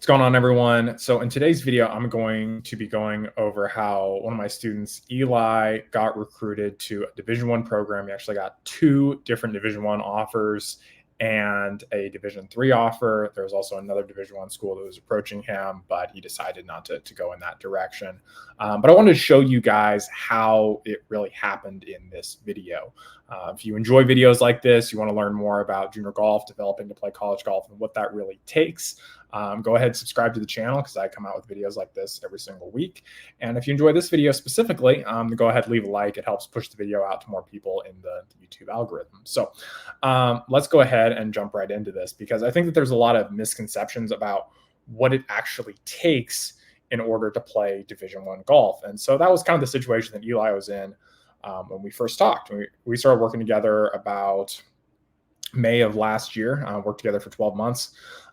What's going on, everyone? So in today's video, I'm going to be going over how one of my students, Eli, got recruited to a Division I program. He actually got two different Division I offers and a Division III offer. There was also another Division I school that was approaching him, but he decided not to go in that direction. But I wanted to show you guys how it really happened in this video. If you enjoy videos like this, you want to learn more about junior golf, developing to play college golf, and what that really takes, go ahead and subscribe to the channel because I come out with videos like this every single week. And if you enjoy this video specifically, go ahead and leave a like. It helps push the video out to more people in the YouTube algorithm. So let's go ahead and jump right into this, because I think that there's a lot of misconceptions about what it actually takes in order to play Division I golf. And so that was kind of the situation that Eli was in when we first talked. We started working together about May of last year, worked together for 12 months.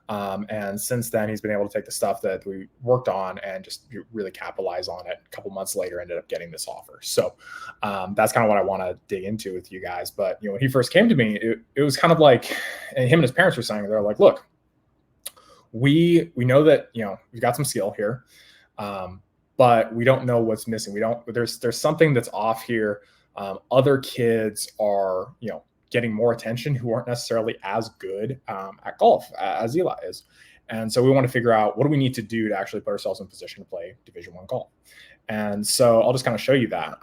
And since then, he's been able to take the stuff that we worked on and just really capitalize on it. A couple months later, ended up getting this offer. So that's kind of what I want to dig into with you guys. But when he first came to me, it was kind of like, and him and his parents were saying, they're like, "Look, we know that you've got some skill here, but we don't know what's missing. There's something that's off here. Other kids are getting more attention who aren't necessarily as good at golf as Eli is. And so we want to figure out, what do we need to do to actually put ourselves in position to play Division I golf?" And so I'll just kind of show you that.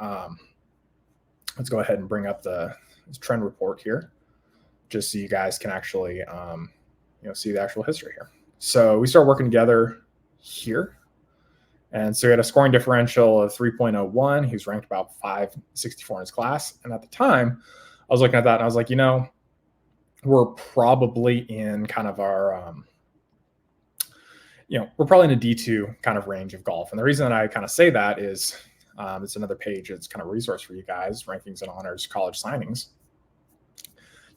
Let's go ahead and bring up the trend report here, just so you guys can actually see the actual history here. So we started working together here. And so he had a scoring differential of 3.01. He was ranked about 564 in his class. And at the time, I was looking at that and I was like, we're probably in kind of our, we're probably in a D2 kind of range of golf. And the reason that I kind of say that is it's another page. It's kind of a resource for you guys, rankings and honors college signings.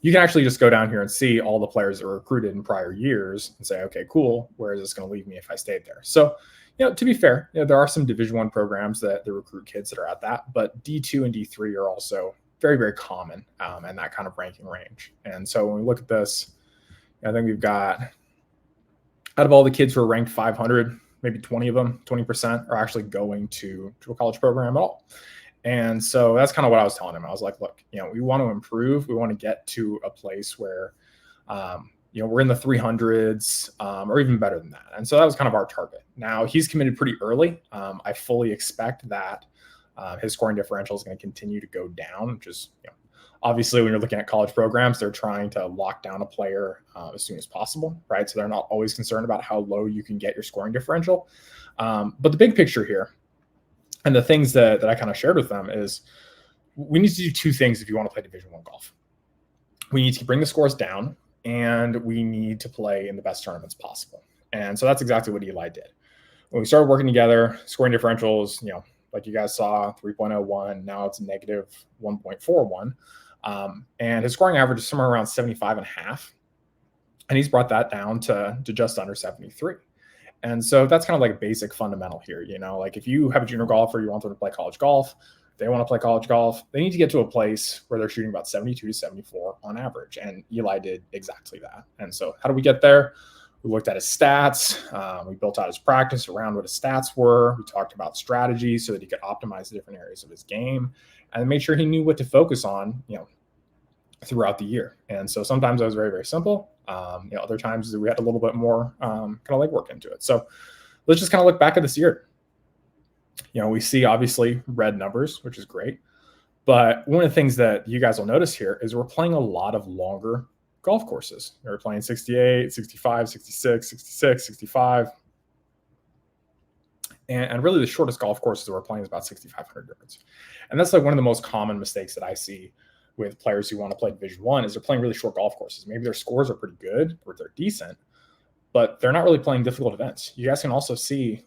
You can actually just go down here and see all the players that were recruited in prior years and say, okay, cool, where is this going to leave me if I stayed there? So, to be fair, there are some Division I programs that recruit kids that are at that, but D2 and D3 are also very, very common in that kind of ranking range. And so when we look at this, I think we've got, out of all the kids who are ranked 500, maybe 20 of them, 20% are actually going to a college program at all. And so that's kind of what I was telling him. I was like, look, we want to improve. We want to get to a place where, we're in the 300s or even better than that. And so that was kind of our target. Now, he's committed pretty early. I fully expect that his scoring differential is going to continue to go down, which is, obviously when you're looking at college programs, they're trying to lock down a player as soon as possible, right? So they're not always concerned about how low you can get your scoring differential. But the big picture here, and the things that I kind of shared with them, is we need to do two things if you want to play Division I golf. We need to bring the scores down, and we need to play in the best tournaments possible. And so that's exactly what Eli did. When we started working together, scoring differentials, like you guys saw, 3.01. Now it's negative 1.41. And his scoring average is somewhere around 75.5. And he's brought that down to just under 73. And so that's kind of like a basic fundamental here. Like if you have a junior golfer, you want them to play college golf, they want to play college golf, they need to get to a place where they're shooting about 72 to 74 on average. And Eli did exactly that. And so how do we get there? We looked at his stats. We built out his practice around what his stats were. We talked about strategy so that he could optimize the different areas of his game, and made sure he knew what to focus on, throughout the year. And so sometimes it was very, very simple. Other times we had a little bit more kind of like work into it. So let's just kind of look back at this year. We see obviously red numbers, which is great. But one of the things that you guys will notice here is we're playing a lot of longer golf courses. We're playing 68, 65, 66, 66, 65. And really the shortest golf courses that we're playing is about 6,500 yards. And that's like one of the most common mistakes that I see with players who want to play Division I, is they're playing really short golf courses. Maybe their scores are pretty good or they're decent, but they're not really playing difficult events. You guys can also see,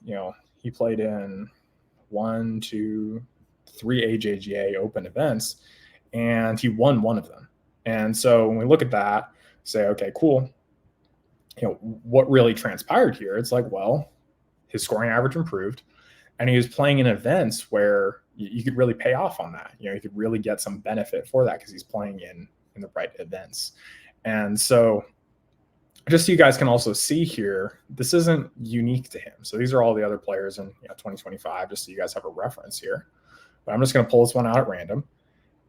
he played in 1, 2, 3 AJGA open events, and he won one of them. And so when we look at that, say, okay, cool. What really transpired here? It's like, well, his scoring average improved, and he was playing in events where you could really pay off on that. You could really get some benefit for that because he's playing in the right events. And so just so you guys can also see here, this isn't unique to him. So these are all the other players in 2025, just so you guys have a reference here. But I'm just going to pull this one out at random.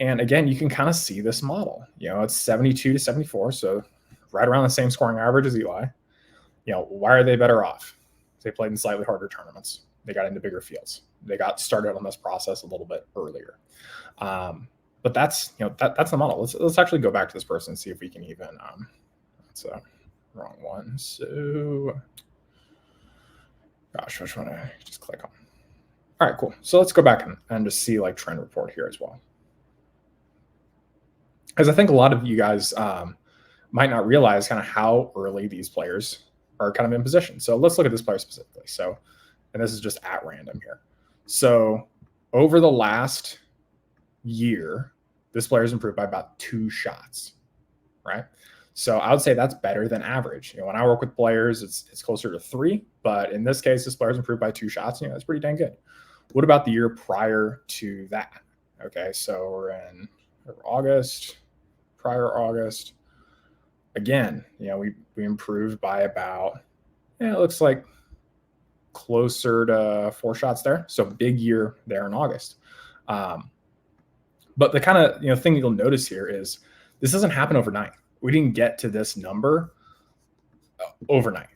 And again, you can kind of see this model. It's 72 to 74, so right around the same scoring average as Eli. Why are they better off? They played in slightly harder tournaments. They got into bigger fields. They got started on this process a little bit earlier. But that's that's the model. Let's actually go back to this person and see if we can even. That's a wrong one. So, gosh, which one I just click on? All right, cool. So let's go back and just see like trend report here as well. Because I think a lot of you guys might not realize kind of how early these players are kind of in position. So let's look at this player specifically. So, and this is just at random here. So over the last year, this player has improved by about 2 shots, right? So I would say that's better than average. When I work with players, it's closer to 3, but in this case, this player's improved by 2 shots. That's pretty dang good. What about the year prior to that? Okay, so we're in August, prior August. Again, we improved by about, it looks like closer to 4 shots there. So big year there in August. But the kind of thing you'll notice here is this doesn't happen overnight. We didn't get to this number overnight,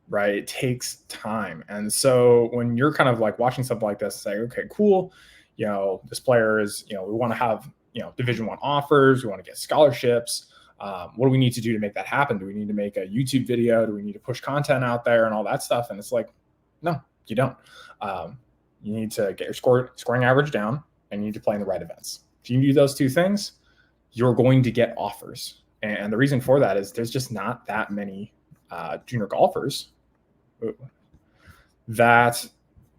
right? It takes time. And so when you're kind of like watching something like this, say, okay, cool, this player is, we want to have, Division I offers, we want to get scholarships. What do we need to do to make that happen? Do we need to make a YouTube video? Do we need to push content out there and all that stuff? And it's like, no, you don't. You need to get your scoring average down, and you need to play in the right events. If you do those 2 things, you're going to get offers. And the reason for that is there's just not that many junior golfers that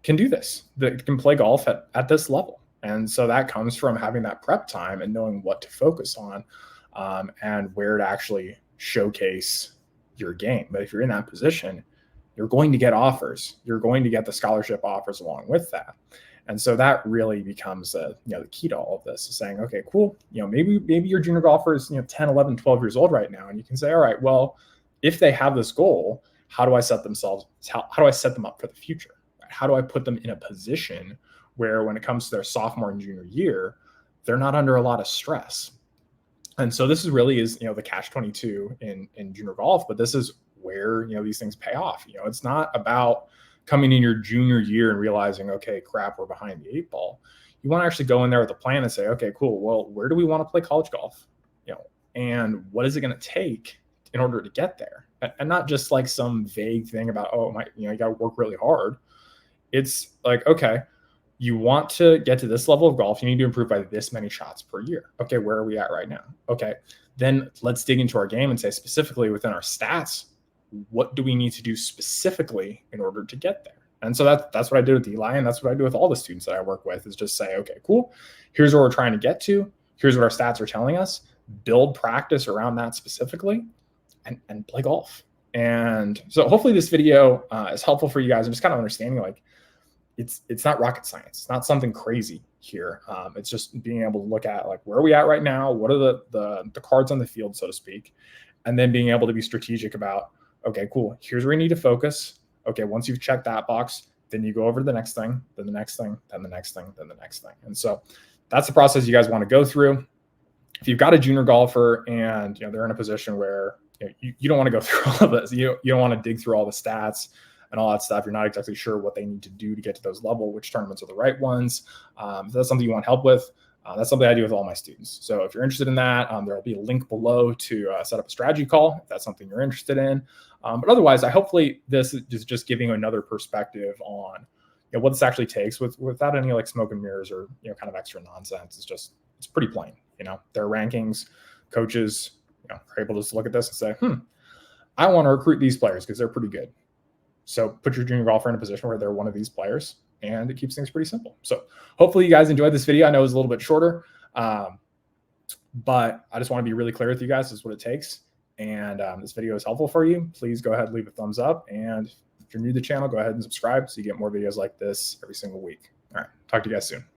can do this, that can play golf at this level. And so that comes from having that prep time and knowing what to focus on and where to actually showcase your game. But if you're in that position, you're going to get offers. You're going to get the scholarship offers along with that. And so that really becomes the key to all of this, is saying, okay, cool. Maybe your junior golfer is 10, 11, 12 years old right now. And you can say, all right, well, if they have this goal, how do I set them up for the future? How do I put them in a position where when it comes to their sophomore and junior year, they're not under a lot of stress? And so this really is, the catch-22 in junior golf, but this is where, these things pay off. It's not about coming in your junior year and realizing, okay, crap, we're behind the 8 ball. You want to actually go in there with a plan and say, okay, cool. Well, where do we want to play college golf? And what is it going to take in order to get there? And not just like some vague thing about, you got to work really hard. It's like, okay, you want to get to this level of golf, you need to improve by this many shots per year. Okay, where are we at right now? Okay, then let's dig into our game and say specifically within our stats, what do we need to do specifically in order to get there? And so that's what I did with Eli, and that's what I do with all the students that I work with, is just say, okay, cool, here's where we're trying to get to, here's what our stats are telling us, build practice around that specifically, and play golf. And so hopefully this video is helpful for you guys and just kind of understanding, like, it's not rocket science. It's not something crazy here. It's just being able to look at, like, where are we at right now? What are the cards on the field, so to speak? And then being able to be strategic about, okay, cool, here's where you need to focus. Okay, once you've checked that box, then you go over to the next thing, then the next thing, then the next thing, then the next thing. And so that's the process you guys want to go through. If you've got a junior golfer and they're in a position where you don't want to go through all of this, you don't want to dig through all the stats and all that stuff. You're not exactly sure what they need to do to get to those levels, which tournaments are the right ones. If that's something you want help with, that's something I do with all my students. So if you're interested in that, there will be a link below to set up a strategy call if that's something you're interested in. But otherwise, hopefully this is just giving you another perspective on what this actually takes without any like smoke and mirrors or kind of extra nonsense. It's pretty plain. Their rankings, coaches are able to just look at this and say, I want to recruit these players because they're pretty good. So put your junior golfer in a position where they're one of these players, and it keeps things pretty simple. So hopefully you guys enjoyed this video. I know it was a little bit shorter, but I just want to be really clear with you guys. This is what it takes. And this video is helpful for you. Please go ahead and leave a thumbs up. And if you're new to the channel, go ahead and subscribe so you get more videos like this every single week. All right. Talk to you guys soon.